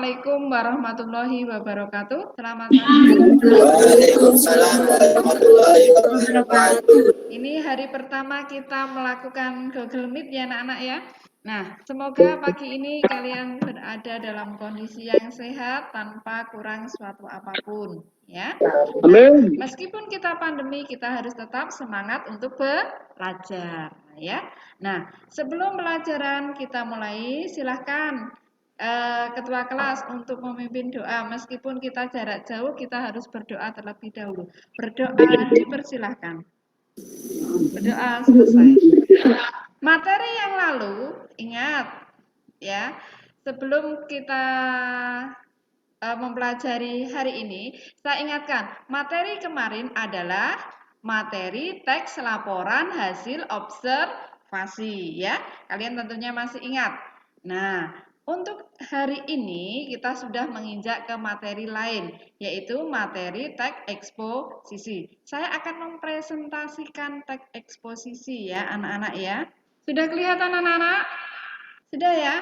Assalamualaikum warahmatullahi wabarakatuh. Selamat pagi. Waalaikumsalam warahmatullahi wabarakatuh. Ini hari pertama kita melakukan Google Meet ya anak-anak ya. Nah, semoga pagi ini kalian berada dalam kondisi yang sehat tanpa kurang suatu apapun ya. Amin. Meskipun kita pandemi, kita harus tetap semangat untuk belajar ya. Nah, sebelum pelajaran kita mulai, silahkan ketua kelas untuk memimpin doa. Meskipun kita jarak jauh, kita harus berdoa terlebih dahulu. Berdoa dipersilahkan. Berdoa selesai. Materi yang lalu, ingat ya, sebelum kita mempelajari hari ini, saya ingatkan, materi kemarin adalah materi teks laporan hasil observasi ya. Kalian tentunya masih ingat. Nah, untuk hari ini kita sudah menginjak ke materi lain, yaitu materi teks eksposisi. Saya akan mempresentasikan teks eksposisi ya anak-anak ya. Sudah kelihatan anak-anak? Sudah ya?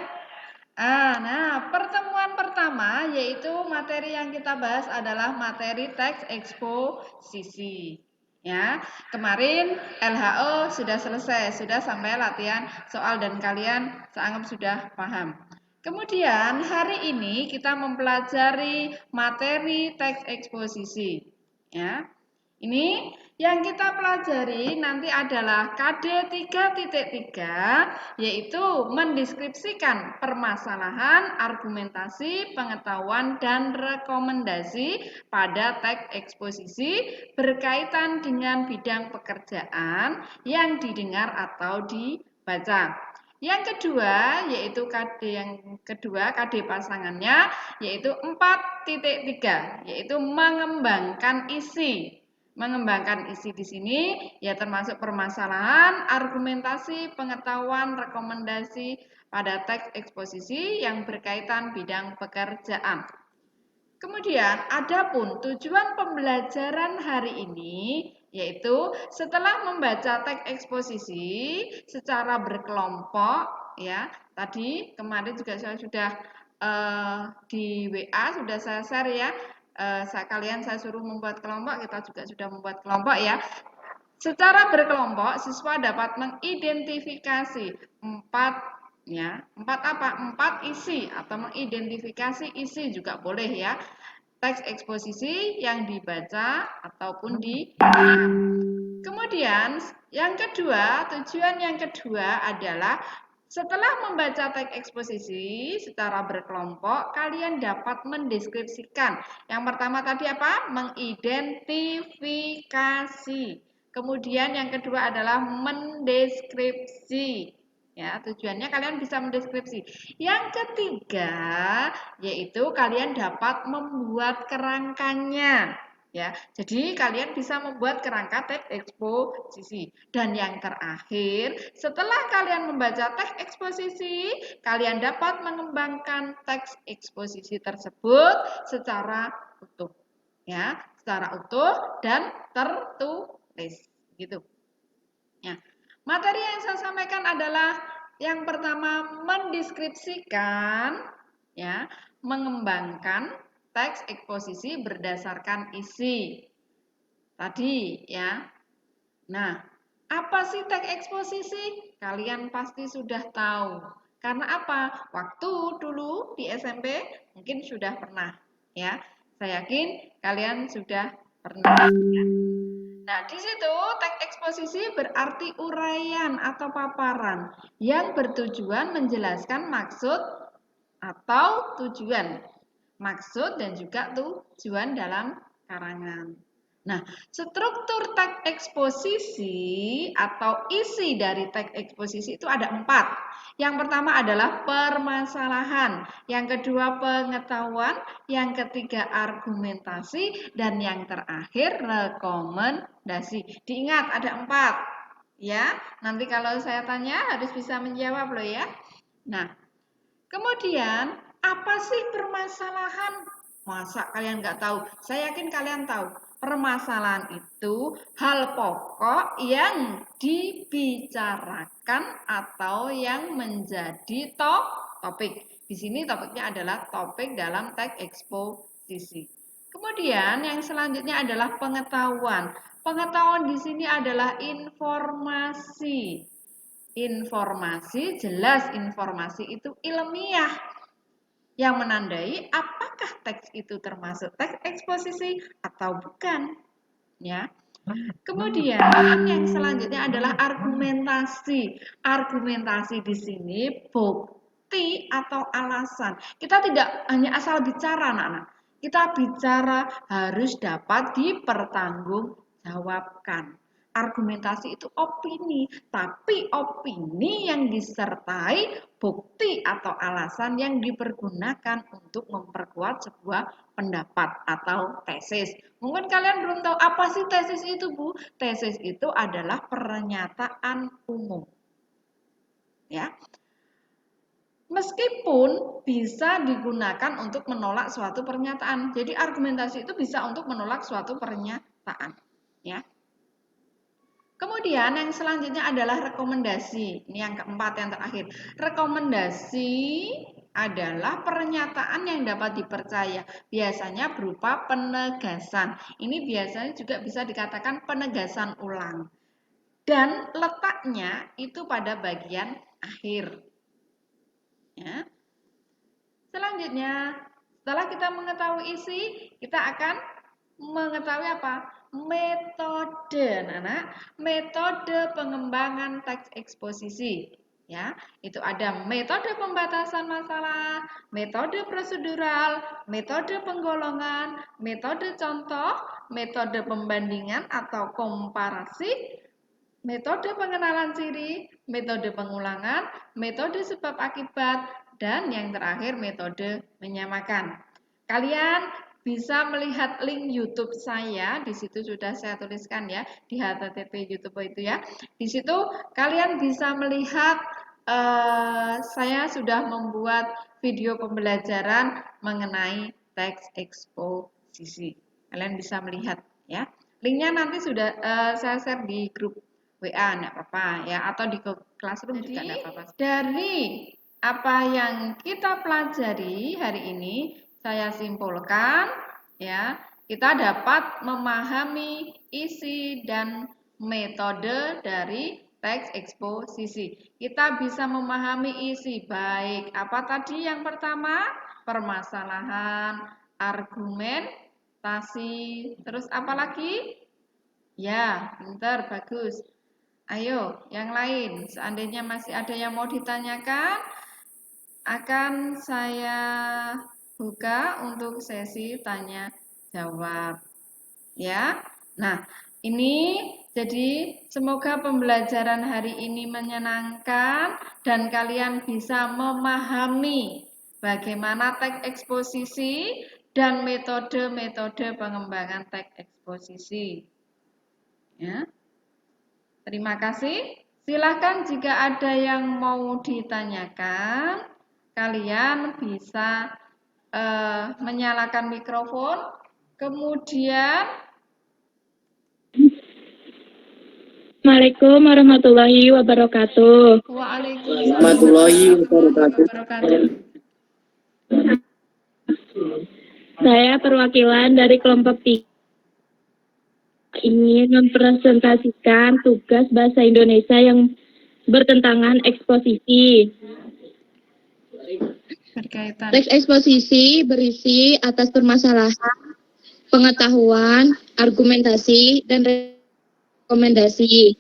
Nah, pertemuan pertama yaitu materi yang kita bahas adalah materi teks eksposisi. Ya, kemarin LHO sudah selesai, sudah sampai latihan soal dan kalian saya anggap sudah paham. Kemudian hari ini kita mempelajari materi teks eksposisi. Ya. Ini yang kita pelajari nanti adalah KD 3.3, yaitu mendeskripsikan permasalahan, argumentasi, pengetahuan, dan rekomendasi pada teks eksposisi berkaitan dengan bidang pekerjaan yang didengar atau dibaca. Yang kedua, yaitu KD pasangannya, yaitu 4.3, yaitu mengembangkan isi. Mengembangkan isi di sini ya termasuk permasalahan, argumentasi, pengetahuan, rekomendasi pada teks eksposisi yang berkaitan bidang pekerjaan. Kemudian adapun tujuan pembelajaran hari ini yaitu setelah membaca teks eksposisi secara berkelompok ya. Tadi kemarin juga saya sudah di WA sudah saya share ya. Kalian saya suruh membuat kelompok, kita juga sudah membuat kelompok ya. Secara berkelompok, siswa dapat mengidentifikasi empat isi atau mengidentifikasi isi juga boleh ya. Teks eksposisi yang dibaca ataupun didengar. Kemudian tujuan yang kedua adalah setelah membaca teks eksposisi secara berkelompok, kalian dapat mendeskripsikan. Yang pertama tadi apa? Mengidentifikasi. Kemudian yang kedua adalah mendeskripsi. Ya, tujuannya kalian bisa mendeskripsi. Yang ketiga, yaitu kalian dapat membuat kerangkanya. Ya, jadi kalian bisa membuat kerangka teks eksposisi. Dan yang terakhir, setelah kalian membaca teks eksposisi, kalian dapat mengembangkan teks eksposisi tersebut secara utuh. Ya, secara utuh dan tertulis gitu. Ya. Materi yang saya sampaikan adalah yang pertama mendeskripsikan ya, mengembangkan teks eksposisi berdasarkan isi. Tadi ya. Nah, apa sih teks eksposisi? Kalian pasti sudah tahu. Karena apa? Waktu dulu di SMP mungkin sudah pernah ya. Saya yakin kalian sudah pernah ya. Nah, di situ teks eksposisi berarti uraian atau paparan yang bertujuan menjelaskan maksud atau tujuan. Maksud dan juga tujuan dalam karangan. Nah, struktur teks eksposisi atau isi dari teks eksposisi itu ada 4. Yang pertama adalah permasalahan, yang kedua pengetahuan, yang ketiga argumentasi, dan yang terakhir rekomendasi. Diingat ada 4. Ya, nanti kalau saya tanya harus bisa menjawab loh ya. Nah, kemudian apa sih permasalahan? Masa kalian nggak tahu? Saya yakin kalian tahu. Permasalahan itu hal pokok yang dibicarakan atau yang menjadi topik. Di sini topiknya adalah topik dalam teks eksposisi. Kemudian yang selanjutnya adalah pengetahuan. Pengetahuan di sini adalah informasi. Informasi, jelas informasi itu ilmiah yang menandai apakah teks itu termasuk teks eksposisi atau bukan. Ya. Kemudian yang selanjutnya adalah argumentasi. Argumentasi di sini bukti atau alasan. Kita tidak hanya asal bicara, anak-anak. Kita bicara harus dapat dipertanggungjawabkan. Argumentasi itu opini, tapi opini yang disertai bukti atau alasan yang dipergunakan untuk memperkuat sebuah pendapat atau tesis. Mungkin kalian belum tahu apa sih tesis itu, Bu? Tesis itu adalah pernyataan umum. Ya. Meskipun bisa digunakan untuk menolak suatu pernyataan. Jadi argumentasi itu bisa untuk menolak suatu pernyataan, ya. Kemudian yang selanjutnya adalah rekomendasi. Ini yang keempat, yang terakhir. Rekomendasi adalah pernyataan yang dapat dipercaya. Biasanya berupa penegasan. Ini biasanya juga bisa dikatakan penegasan ulang. Dan letaknya itu pada bagian akhir. Ya. Selanjutnya, setelah kita mengetahui isi, kita akan mengetahui apa? Metode, anak. Metode pengembangan teks eksposisi. Ya, itu ada metode pembatasan masalah, metode prosedural, metode penggolongan, metode contoh, metode pembandingan atau komparasi, metode pengenalan ciri, metode pengulangan, metode sebab akibat, dan yang terakhir metode menyamakan. Kalian bisa melihat link YouTube saya, di situ sudah saya tuliskan ya, di http YouTube itu ya. Di situ kalian bisa melihat saya sudah membuat video pembelajaran mengenai teks eksposisi. Kalian bisa melihat ya. Linknya nanti sudah saya share di grup WA, enggak apa-apa ya, atau di Classroom juga enggak apa-apa. Dari apa yang kita pelajari hari ini, saya simpulkan ya, kita dapat memahami isi dan metode dari teks eksposisi. Kita bisa memahami isi baik apa tadi yang pertama, permasalahan, argumentasi, terus apa lagi? Ya, pintar, bagus. Ayo, yang lain. Seandainya masih ada yang mau ditanyakan, akan saya buka untuk sesi tanya jawab. Ya. Nah, ini jadi semoga pembelajaran hari ini menyenangkan dan kalian bisa memahami bagaimana teks eksposisi dan metode-metode pengembangan teks eksposisi. Ya. Terima kasih. Silakan jika ada yang mau ditanyakan, kalian bisa menyalakan mikrofon. Kemudian, Assalamualaikum warahmatullahi wabarakatuh. Waalaikumsalam Warahmatullahi wabarakatuh. Saya perwakilan dari kelompok 3 ingin mempresentasikan tugas bahasa Indonesia yang bertentangan eksposisi. Berkaitan. Teks eksposisi berisi atas permasalahan, pengetahuan, argumentasi, dan rekomendasi.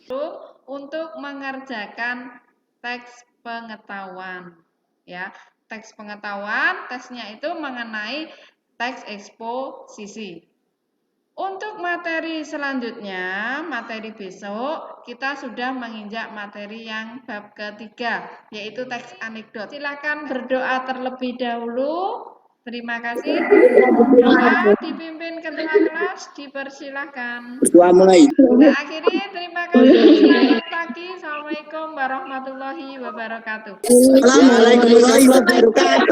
Untuk mengerjakan teks pengetahuan, ya, teks pengetahuan, tesnya itu mengenai teks eksposisi. Untuk materi selanjutnya, materi besok, kita sudah menginjak materi yang bab ketiga, yaitu teks anekdot. Silakan berdoa terlebih dahulu. Terima kasih. Doa dipimpin ketua kelas, dipersilakan. Berdoa mulai. Nah, akhirnya terima kasih. Selamat pagi. Assalamualaikum warahmatullahi wabarakatuh. Waalaikumsalam warahmatullahi wabarakatuh.